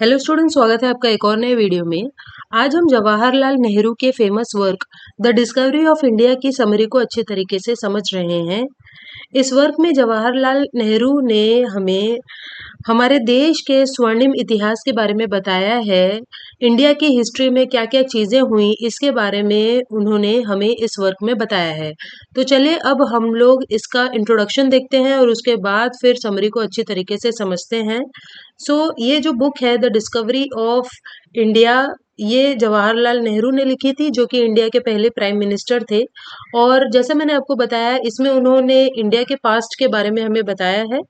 Hello student, स्वागत है आपका एक और नए वीडियो में। आज हम जवाहरलाल नेहरू के famous work the discovery of India की समरी को अच्छे तरीके से समझ रहे हैं। इस वर्क में जवाहरलाल नेहरू ने हमें हमारे देश के स्वर्णिम इतिहास के बारे में बताया है। इंडिया की हिस्ट्री में क्या-क्या चीजें हुई इसके बारे में उन्होंने हमें इस वर्क में बताया है। तो चलिए अब हम लोग इसका इंट्रोडक्शन देखते हैं और उसके बाद फिर समरी को अच्छी तरीके से समझते हैं। ये जो बुक है द डिस्कवरी ऑफ इंडिया, ये जवाहरलाल नेहरू ने लिखी थी, जो कि इंडिया के पहले प्राइम मिनिस्टर थे। और जैसे मैंने आपको बताया, इसमें उन्होंने इंडिया के पास्ट के बारे में हमें बताया है।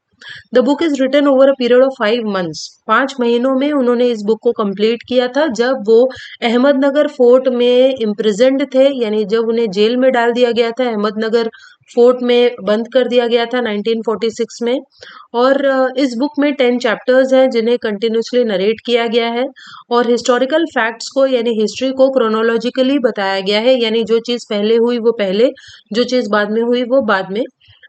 The book is written over a period of 5 months. 5 महीनों में उन्होंने इस बुक को कंप्लीट किया था, जब वो अहमदनगर फोर्ट में इम्प्रिजन्ड थे, यानी जब उन्हें जेल में डाल दिया गया था। अहमदनगर फोर्ट में बंद कर दिया गया था 1946 में। और इस बुक में 10 चैप्टर्स हैं जिन्हें कंटिन्यूसली नरेट किया गया है। और हिस्टोरिकल फैक्ट्स को यानी हिस्ट्री को क्रोनोलॉजिकली बताया गया है, यानी जो चीज़ पहले हुई वो पहले, जो चीज़ बाद में हुई वो बाद में।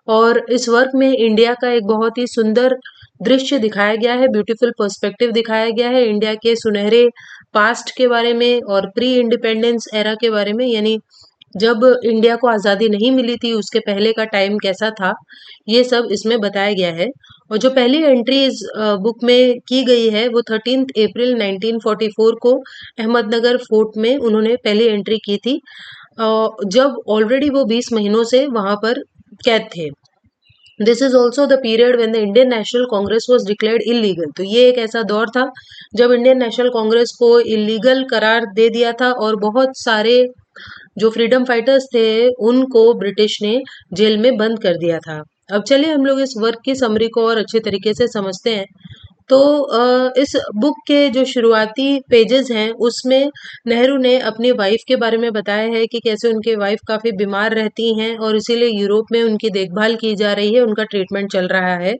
और इस वर्क में इंडिया का एक बहुत ही सुंदर दृश्य दिखाया गया है, ब्यूटीफुल पर्सपेक्टिव दिखाया गया है इंडिया के सुनहरे पास्ट के बारे में और प्री इंडिपेंडेंस एरा के बारे में, यानी जब इंडिया को आज़ादी नहीं मिली थी उसके पहले का टाइम कैसा था, ये सब इसमें बताया गया है। और जो पहली एंट्री इस बुक में की गई है वो 13 अप्रैल 1944 को अहमदनगर फोर्ट में उन्होंने पहली एंट्री की थी, जब ऑलरेडी वो 20 महीनों से वहां पर कैद थे। This is also the period when the Indian national Congress was declared illegal. तो ये एक ऐसा दौर था जब इंडियन नेशनल कांग्रेस को इलीगल करार दे दिया था और बहुत सारे जो फ्रीडम फाइटर्स थे उनको ब्रिटिश ने जेल में बंद कर दिया था। अब चलिए हम लोग इस वर्क की समरी को और अच्छे तरीके से समझते हैं। तो इस बुक के जो शुरुआती पेजेस हैं उसमें नेहरू ने अपनी वाइफ के बारे में बताया है कि कैसे उनकी वाइफ काफ़ी बीमार रहती हैं और इसीलिए यूरोप में उनकी देखभाल की जा रही है, उनका ट्रीटमेंट चल रहा है।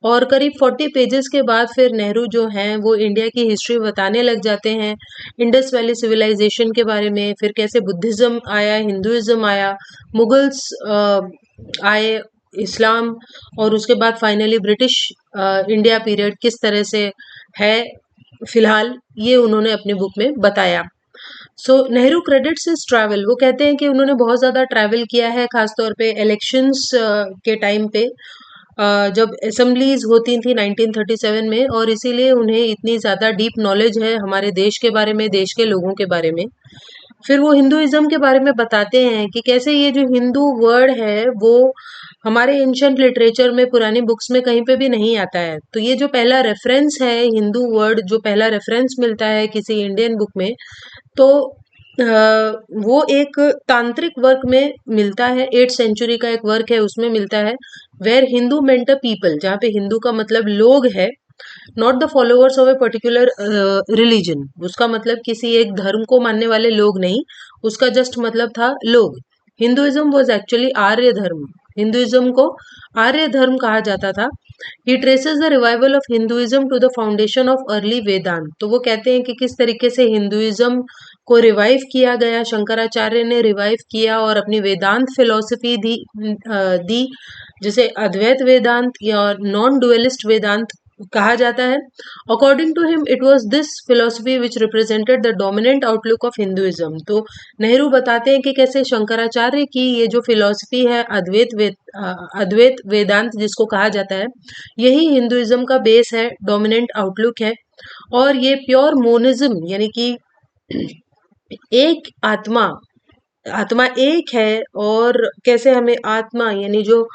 और करीब 40 पेजेस के बाद फिर नेहरू जो हैं वो इंडिया की हिस्ट्री बताने लग जाते हैं, इंडस वैली सिविलाइजेशन के बारे में, फिर कैसे बुद्धिज्म आया, हिंदुइज्म आया, मुगल्स आए, इस्लाम, और उसके बाद फाइनली ब्रिटिश इंडिया पीरियड किस तरह से है फिलहाल, ये उन्होंने अपनी बुक में बताया। Nehru credits is travel. वो कहते हैं कि उन्होंने बहुत ज़्यादा ट्रैवल किया है, खासतौर पे इलेक्शंस के टाइम पे, जब असेंबलीज होती थी 1937 में, और इसीलिए उन्हें इतनी ज़्यादा डीप नॉलेज है हमारे देश के बारे में, देश के लोगों के बारे में। फिर वो हिंदुइज्म के बारे में बताते हैं कि कैसे ये जो हिंदू वर्ड है वो हमारे एंशंट लिटरेचर में, पुरानी बुक्स में कहीं पे भी नहीं आता है। तो ये जो पहला रेफरेंस है हिंदू वर्ड, जो पहला रेफरेंस मिलता है किसी इंडियन बुक में, तो वो एक तांत्रिक वर्क में मिलता है। 8th सेंचुरी का एक वर्क है, उसमें मिलता है, where Hindu meant a people, जहाँ पे हिंदू का मतलब लोग है, not the followers of a particular religion. उसका मतलब किसी एक धर्म को मानने वाले लोग नहीं, उसका जस्ट मतलब था लोग। हिंदुइज्म वॉज एक्चुअली आर्य धर्म, हिंदुइज्म को आर्य धर्म कहा जाता था। He traces the revival of Hinduism to the foundation of early Vedanta. तो वो कहते हैं कि किस तरीके से हिंदुइज्म को रिवाइव किया गया, शंकराचार्य ने रिवाइव किया और अपनी वेदांत फिलोसफी दी, जिसे अद्वैत वेदांत या नॉन डुअलिस्ट वेदांत कहा जाता है। According to him it was this philosophy which represented the dominant outlook of Hinduism. तो नेहरू बताते हैं कि कैसे शंकराचार्य की ये जो फिलोसफी है, अद्वैत वेदांत जिसको कहा जाता है, यही हिंदुइज्म का बेस है, डोमिनेंट आउटलुक है। और ये प्योर मोनिज्म, यानी कि एक आत्मा, आत्मा एक है, और कैसे हमें आत्मा यानी जो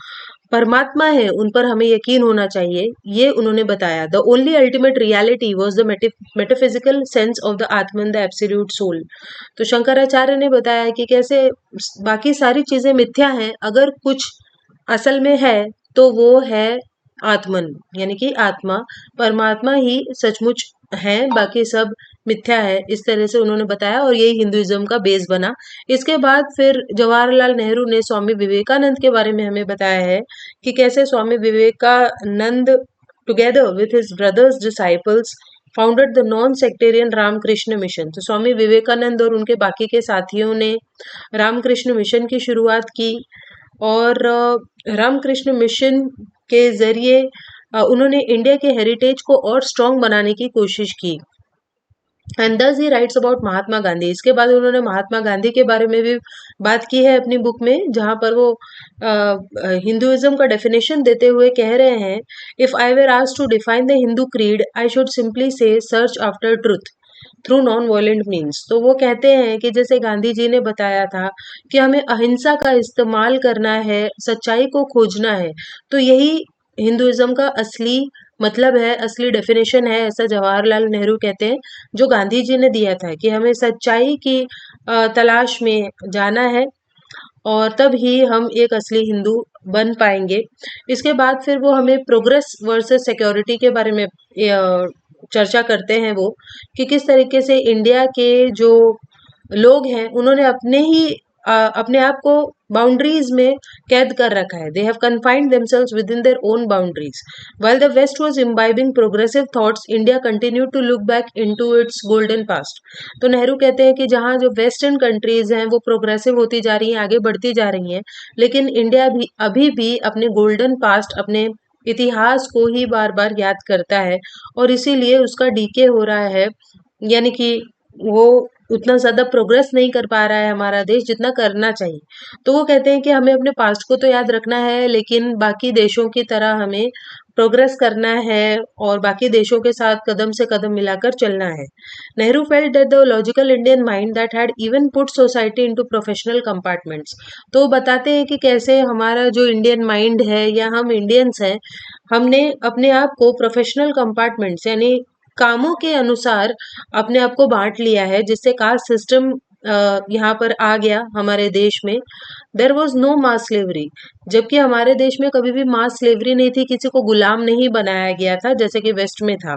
परमात्मा है उन पर हमें यकीन होना चाहिए, ये उन्होंने बताया। The only ultimate reality was the metaphysical sense of the Atman, the absolute soul. तो शंकराचार्य ने बताया कि कैसे बाकी सारी चीजें मिथ्या हैं, अगर कुछ असल में है तो वो है आत्मन, यानी कि आत्मा, परमात्मा ही सचमुच है, बाकी सब मिथ्या है। इस तरह से उन्होंने बताया और यही हिंदुइज्म का बेस बना। इसके बाद फिर जवाहरलाल नेहरू ने स्वामी विवेकानंद के बारे में हमें बताया है कि कैसे Swami Vivekananda together with his brothers disciples founded the non sectarian Ramakrishna Mission. तो स्वामी विवेकानंद और उनके बाकी के साथियों ने रामकृष्ण मिशन की शुरुआत की, और रामकृष्ण मिशन के जरिए उन्होंने इंडिया के हेरिटेज को और स्ट्रॉन्ग बनाने की कोशिश की। एंड दस ही राइट्स अबाउट महात्मा गांधी। इसके बाद उन्होंने महात्मा गांधी के बारे में भी बात की है अपनी बुक में, जहां पर वो हिंदुइज्म का डेफिनेशन देते हुए कह रहे हैं, if I were asked to define the Hindu creed I should simply say search after truth through non violent means. तो वो कहते हैं कि जैसे गांधी जी ने बताया था कि हमें अहिंसा का इस्तेमाल करना है, सच्चाई को खोजना है, तो यही हिंदुइज्म का असली मतलब है, असली डेफिनेशन है, ऐसा जवाहरलाल नेहरू कहते हैं, जो गांधी जी ने दिया था कि हमें सच्चाई की तलाश में जाना है और तब ही हम एक असली हिंदू बन पाएंगे। इसके बाद फिर वो हमें प्रोग्रेस वर्सेस सिक्योरिटी के बारे में चर्चा करते हैं, वो कि किस तरीके से इंडिया के जो लोग हैं उन्होंने अपने आप को बाउंड्रीज में कैद कर रखा है। They have confined themselves within their own boundaries. While the West was imbibing progressive thoughts, India continue to look back into its golden past. तो नेहरू कहते हैं कि जहाँ जो वेस्टर्न कंट्रीज हैं वो प्रोग्रेसिव होती जा रही हैं, आगे बढ़ती जा रही हैं, लेकिन इंडिया भी अभी भी अपने गोल्डन पास्ट, अपने इतिहास को ही बार बार याद करता है और इसीलिए उसका डीके हो रहा है, यानी कि वो उतना ज्यादा प्रोग्रेस नहीं कर पा रहा है हमारा देश जितना करना चाहिए। तो वो कहते हैं कि हमें अपने पास्ट को तो याद रखना है, लेकिन बाकी देशों की तरह हमें प्रोग्रेस करना है और बाकी देशों के साथ कदम से कदम मिलाकर चलना है। Nehru felt that the logical Indian mind that had even put society into professional compartments. तो वो बताते हैं कि कैसे हमारा जो इंडियन माइंड है या हम इंडियंस हैं, हमने अपने आप को प्रोफेशनल कंपार्टमेंट्स यानी कामों के अनुसार अपने आप को बांट लिया है, जिससे कास्ट सिस्टम यहाँ पर आ गया हमारे देश में। There was no mass slavery, जबकि हमारे देश में कभी भी मास स्लेवरी नहीं थी, किसी को गुलाम नहीं बनाया गया था जैसे कि वेस्ट में था।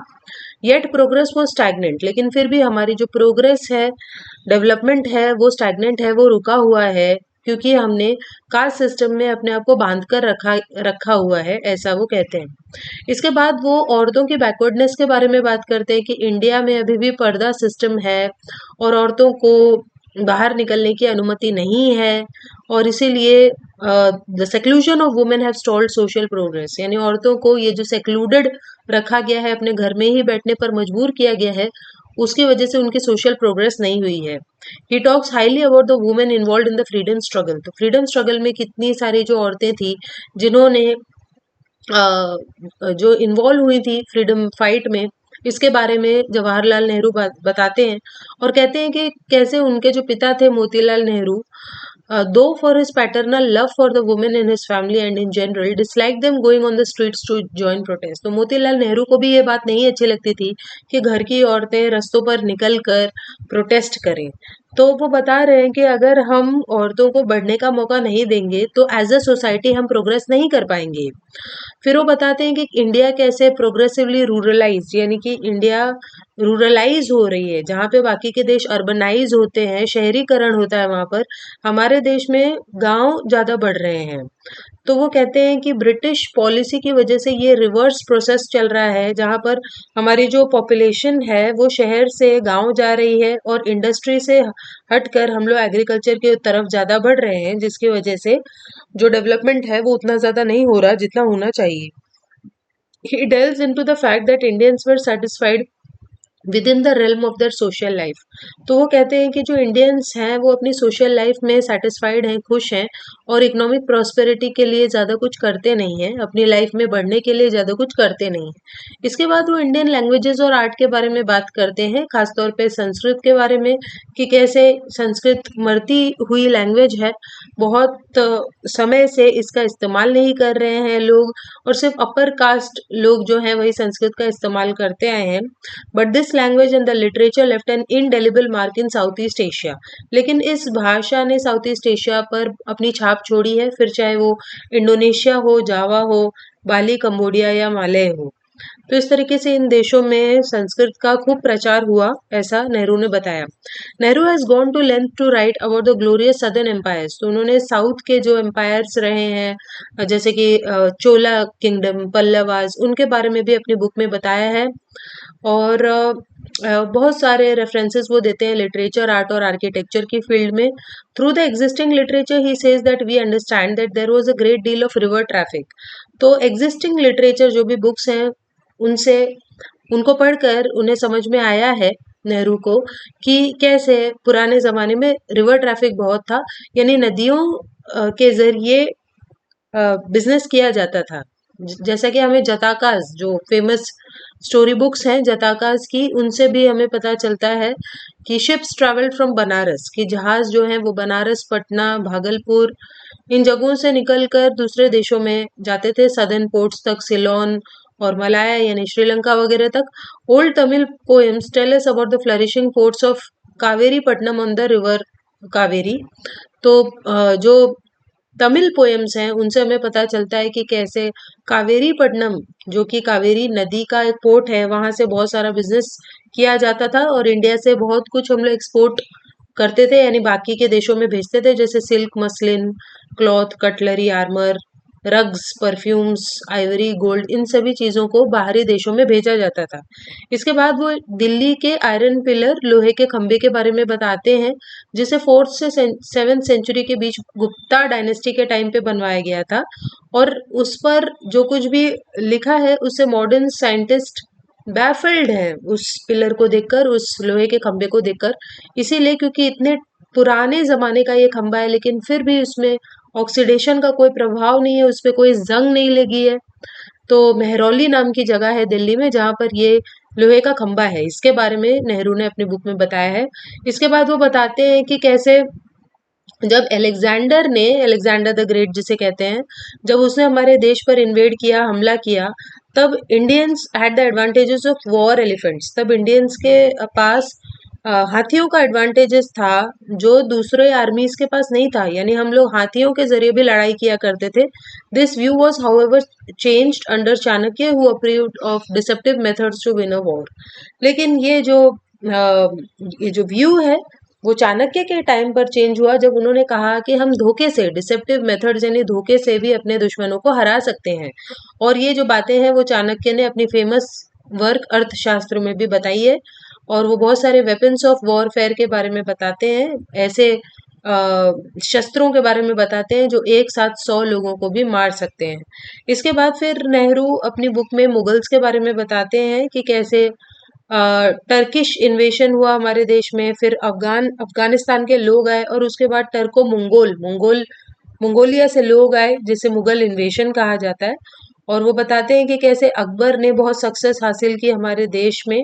येट प्रोग्रेस वो स्टैग्नेंट, लेकिन फिर भी हमारी जो प्रोग्रेस है, डेवलपमेंट है, वो स्टैग्नेंट है, वो रुका हुआ है, क्योंकि हमने कास्ट सिस्टम में अपने आप को बांध कर रखा हुआ है, ऐसा वो कहते हैं। इसके बाद वो औरतों की बैकवर्डनेस के बारे में बात करते हैं कि इंडिया में अभी भी पर्दा सिस्टम है और औरतों को बाहर निकलने की अनुमति नहीं है और इसीलिए the seclusion of women have stalled social progress, यानी औरतों को ये जो सेक्लूडेड रखा गया है, अपने घर में ही बैठने पर मजबूर किया गया है, उसकी वजह से उनकी सोशल प्रोग्रेस नहीं हुई है। He talks highly about the women involve in the freedom struggle. तो फ्रीडम स्ट्रगल में कितनी सारी जो औरतें थी जिन्होंने जो इन्वॉल्व हुई थी फ्रीडम फाइट में, इसके बारे में जवाहरलाल नेहरू बताते हैं और कहते हैं कि कैसे उनके जो पिता थे Motilal Nehru, though for his paternal love for the women in his family and in general dislike them going on the streets to join protest. तो मोतीलाल नेहरू को भी ये बात नहीं अच्छी लगती थी कि घर की औरतें रस्तों पर निकल कर प्रोटेस्ट करें। तो वो बता रहे हैं कि अगर हम औरतों को बढ़ने का मौका नहीं देंगे तो एज अ सोसाइटी हम प्रोग्रेस नहीं कर पाएंगे। फिर वो बताते हैं कि इंडिया कैसे प्रोग्रेसिवली रूरलाइज, यानी कि इंडिया रूरलाइज हो रही है, जहाँ पे बाकी के देश अर्बनाइज होते हैं, शहरीकरण होता है, वहां पर हमारे देश में गांव ज्यादा बढ़ रहे हैं। तो वो कहते हैं कि ब्रिटिश पॉलिसी की वजह से ये रिवर्स प्रोसेस चल रहा है, जहाँ पर हमारी जो पॉपुलेशन है वो शहर से गांव जा रही है और इंडस्ट्री से हटकर हम लोग एग्रीकल्चर की तरफ ज्यादा बढ़ रहे हैं, जिसकी वजह से जो डेवलपमेंट है वो उतना ज्यादा नहीं हो रहा जितना होना चाहिए। He delves into the fact that Indians were satisfied within the realm of their social life. तो वो कहते हैं कि जो इंडियंस हैं वो अपनी सोशल लाइफ में सेटिस्फाइड हैं, खुश हैं और इकोनॉमिक प्रॉस्पेरिटी के लिए ज़्यादा कुछ करते नहीं हैं, अपनी लाइफ में बढ़ने के लिए ज़्यादा कुछ करते नहीं हैं। इसके बाद वो इंडियन लैंग्वेजेस और आर्ट के बारे में बात करते हैं, खासतौर पे संस्कृत के बारे में कि कैसे संस्कृत मरती हुई लैंग्वेज है, बहुत समय से इसका इस्तेमाल नहीं कर रहे हैं लोग और सिर्फ अपर कास्ट लोग जो हैं वही संस्कृत का इस्तेमाल करते आए हैं। But this language and the literature left N indelible mark in south east Asia. लेकिन इस भाषा ने साउथ ईस्ट एशिया पर अपनी छाप छोड़ी है, फिर चाहे वो इंडोनेशिया हो, जावा हो, बाली, कंबोडिया या मालय हो। तो इस तरीके से इन देशों में संस्कृत का खूब प्रचार हुआ, ऐसा नेहरू ने बताया। Nehru has gone to length to write about the glorious southern empires. तो उन्होंने साउथ के जो एम्पायर्स रहे हैं, जैसे कि चोला किंगडम, पल्लवास, उनके बारे में भी अपनी बुक में बताया है। और बहुत सारे रेफरेंसेस वो देते हैं लिटरेचर, आर्ट और आर्किटेक्चर की फील्ड में। Through the existing literature he says that we understand that there was a great deal of river traffic. तो एग्जिस्टिंग लिटरेचर जो भी बुक्स हैं उनसे उनको पढ़कर उन्हें समझ में आया है नेहरू को कि कैसे पुराने जमाने में रिवर ट्रैफिक बहुत था, यानी नदियों के जरिए बिजनेस किया जाता था। जैसा कि हमें जताकास जो फेमस स्टोरी बुक्स हैं जताकास की, उनसे भी हमें पता चलता है कि शिप्स ट्रैवल्ड फ्रॉम बनारस, कि जहाज जो है वो बनारस, पटना, भागलपुर इन जगहों से निकलकर दूसरे देशों में जाते थे, सदर्न पोर्ट्स तक, सिलोन और मलाया यानी श्रीलंका वगैरह तक। Old Tamil poems tell us about the flourishing ports of Kaveri Pattanam on the river Kaveri. तो जो तमिल पोएम्स हैं उनसे हमें पता चलता है कि कैसे कावेरी पट्टनम, जो कि कावेरी नदी का एक पोर्ट है, वहां से बहुत सारा बिजनेस किया जाता था और इंडिया से बहुत कुछ हम लोग एक्सपोर्ट करते थे, यानी बाकी के देशों में भेजते थे, जैसे silk, muslin, cloth, cutlery, armour, rugs, perfumes, ivory, gold, इन सभी चीजों को बाहरी देशों में भेजा जाता था। इसके बाद वो दिल्ली के आयरन पिलर, लोहे के खंबे के बारे में बताते हैं, जिसे 4th से 7th सेंचुरी के बीच गुप्ता डायनेस्टी के टाइम पे बनवाया गया था। और उस पर जो कुछ भी लिखा है उससे मॉडर्न साइंटिस्ट बैफल्ड है उस पिलर को देखकर, उस लोहे के खंबे को देखकर। इसीलिए क्योंकि इतने पुराने जमाने का ये खंबा है लेकिन फिर भी उसमें ऑक्सीडेशन का कोई प्रभाव नहीं है, उस पे कोई जंग नहीं लगी है। तो मेहरौली नाम की जगह है दिल्ली में जहाँ पर ये लोहे का खंबा है। इसके बारे में नेहरू ने अपनी बुक में बताया है। इसके बाद वो बताते हैं कि कैसे जब अलेक्जेंडर द ग्रेट जिसे कहते हैं, जब उसने हमारे देश पर इन्वेड किया, हमला किया, तब Indians had the advantages of war elephants. तब इंडियंस के पास हाथियों का एडवांटेजेस था जो दूसरे आर्मीज के पास नहीं था, यानी हम लोग हाथियों के जरिए भी लड़ाई किया करते थे। This view was however changed under Chanakya who approved of deceptive methods to win a war. लेकिन ये जो व्यू है वो चाणक्य के टाइम पर चेंज हुआ, जब उन्होंने कहा कि हम धोखे से, डिसेप्टिव मेथड्स यानी धोखे से भी अपने दुश्मनों को हरा सकते हैं। और ये जो बातें हैं वो चाणक्य ने अपनी फेमस वर्क अर्थशास्त्र में भी बताई है। और वो बहुत सारे वेपन्स ऑफ वॉरफेयर के बारे में बताते हैं, ऐसे शस्त्रों के बारे में बताते हैं जो एक साथ 100 लोगों को भी मार सकते हैं। इसके बाद फिर नेहरू अपनी बुक में मुगल्स के बारे में बताते हैं कि कैसे टर्किश इन्वेशन हुआ हमारे देश में, फिर अफगानिस्तान के लोग आए और उसके बाद टर्को मंगोलिया से लोग आए जिसे मुगल इन्वेशन कहा जाता है। और वो बताते हैं कि कैसे अकबर ने बहुत सक्सेस हासिल की हमारे देश में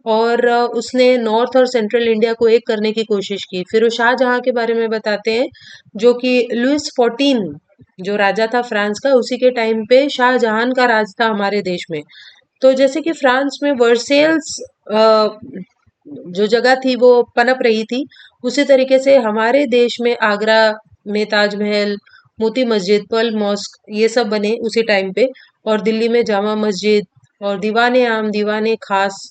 और उसने नॉर्थ और सेंट्रल इंडिया को एक करने की कोशिश की। फिर वो शाहजहां के बारे में बताते हैं, जो कि लुइस 14 जो राजा था फ्रांस का, उसी के टाइम पे शाहजहां का राज था हमारे देश में। तो जैसे कि फ्रांस में वर्सेल्स जो जगह थी वो पनप रही थी, उसी तरीके से हमारे देश में आगरा में ताजमहल, मोती मस्जिद, पर्ल मॉस्क ये सब बने उसी टाइम पे। और दिल्ली में जामा मस्जिद और दीवाने आम, दीवाने खास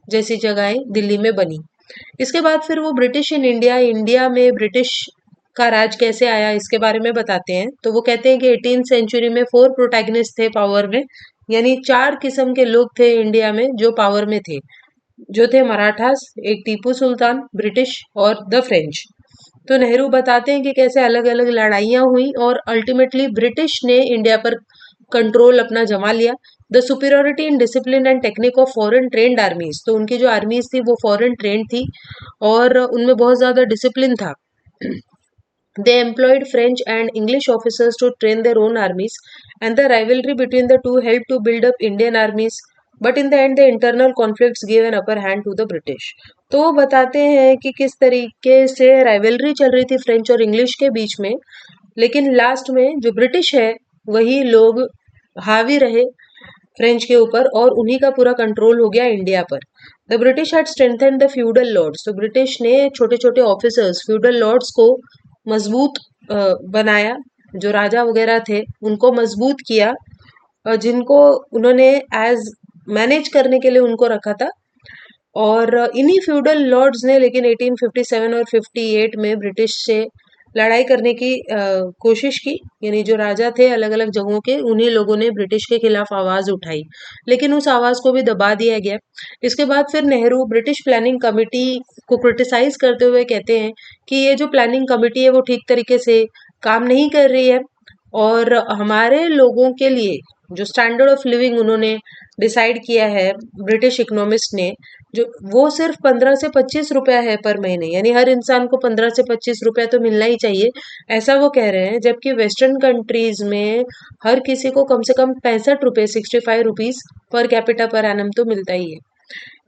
जैसी जगहें दिल्ली में बनी। इसके बाद फिर वो ब्रिटिश इन इंडिया, इंडिया में ब्रिटिश का राज कैसे आया इसके बारे में बताते हैं। तो वो कहते हैं कि 18th सेंचुरी में 4 प्रोटैगनिस्ट थे पावर में, यानी 4 किस्म के लोग थे इंडिया में जो पावर में थे, जो थे मराठास, एक टीपू सुल्तान, ब्रिटिश और द फ्रेंच। तो नेहरू बताते हैं कि कैसे अलग अलग लड़ाइयां हुई और अल्टीमेटली ब्रिटिश ने इंडिया पर कंट्रोल अपना जमा लिया। The superiority in discipline and technique of foreign trend आर्मीज, तो उनकी जो आर्मीज थी वो फॉरेन ट्रेंड थी और उनमें बहुत ज्यादा डिसिप्लिन था। They employed French and English officers to train their own armies, and the rivalry between the two helped to build up Indian armies. But in the end, the internal conflicts gave an upper hand to the British. तो वो बताते हैं कि किस तरीके से rivalry चल रही थी फ्रेंच और इंग्लिश के बीच में, लेकिन लास्ट में जो ब्रिटिश है वही लोग हावी रहे फ्रेंच के ऊपर और उन्हीं का पूरा कंट्रोल हो गया इंडिया पर। The British had strengthened the feudal lords, तो ब्रिटिश ने छोटे छोटे ऑफिसर्स फ्यूडल लॉर्ड्स को मजबूत बनाया, जो राजा वगैरह थे उनको मजबूत किया, जिनको उन्होंने एज मैनेज करने के लिए उनको रखा था। और इन्हीं फ्यूडल लॉर्ड्स ने लेकिन 1857 और 58 में ब्रिटिश से लड़ाई करने की कोशिश की, यानी जो राजा थे अलग अलग जगहों के, उन्हीं लोगों ने ब्रिटिश के खिलाफ आवाज उठाई, लेकिन उस आवाज को भी दबा दिया गया। इसके बाद फिर नेहरू ब्रिटिश प्लानिंग कमेटी को क्रिटिसाइज करते हुए कहते हैं कि ये जो प्लानिंग कमेटी है वो ठीक तरीके से काम नहीं कर रही है, और हमारे लोगों के लिए जो स्टैंडर्ड ऑफ लिविंग उन्होंने डिसाइड किया है ब्रिटिश इकोनॉमिस्ट ने, जो वो सिर्फ 15 से 25 रुपया है पर महीने, यानी हर इंसान को 15 से 25 रुपया तो मिलना ही चाहिए, ऐसा वो कह रहे हैं। जबकि वेस्टर्न कंट्रीज में हर किसी को कम से कम 65 रुपये, 65 rupees per capita per annum तो मिलता ही है।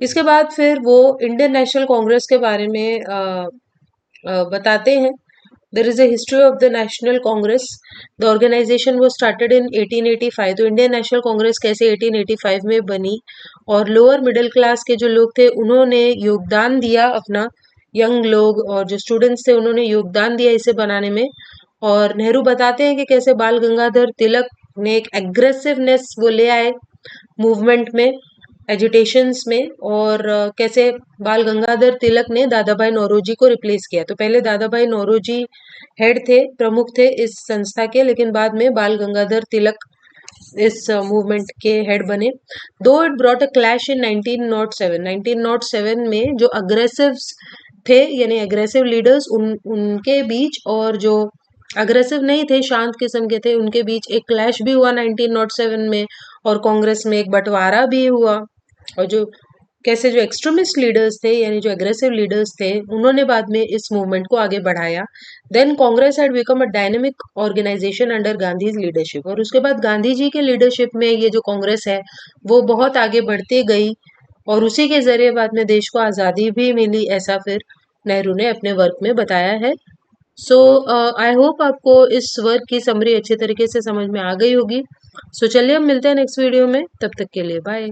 इसके बाद फिर वो इंडियन नेशनल कांग्रेस के बारे में बताते हैं। There is a history of the National Congress. The organization was started in 1885. तो इंडियन नेशनल कांग्रेस कैसे 1885 में बनी, और लोअर मिडिल क्लास के जो लोग थे उन्होंने योगदान दिया अपना, यंग लोग और जो स्टूडेंट्स थे उन्होंने योगदान दिया इसे बनाने में। और नेहरू बताते हैं कि कैसे बाल गंगाधर तिलक ने एक एग्रेसिवनेस वो ले आए मूवमेंट में, एजिटेशंस में, और कैसे बाल गंगाधर तिलक ने दादा भाई नौरोजी को रिप्लेस किया। तो पहले दादा भाई नौरोजी हेड थे, प्रमुख थे इस संस्था के, लेकिन बाद में बाल गंगाधर तिलक इस मूवमेंट के हेड बने। दो इट ब्रॉट अ क्लैश इन 1907, 1907 में जो अग्रेसिव थे, यानी अग्रेसिव लीडर्स, उनके बीच, और जो अग्रेसिव नहीं थे, शांत किस्म के थे, उनके बीच एक क्लैश भी हुआ 1907 में, और कांग्रेस में एक बंटवारा भी हुआ। और जो कैसे जो एक्सट्रीमिस्ट लीडर्स थे, यानी जो एग्रेसिव लीडर्स थे, उन्होंने बाद में इस मूवमेंट को आगे बढ़ाया। Then Congress had become a dynamic organisation under Gandhi's leadership, और उसके बाद गांधी जी के लीडरशिप में ये जो कांग्रेस है वो बहुत आगे बढ़ती गई, और उसी के जरिए बाद में देश को आज़ादी भी मिली, ऐसा फिर नेहरू ने अपने वर्क में बताया है। सो आई होप आपको इस वर्क की समरी अच्छे तरीके से समझ में आ गई होगी। सो चलिए हम मिलते हैं नेक्स्ट वीडियो में, तब तक के लिए बाय।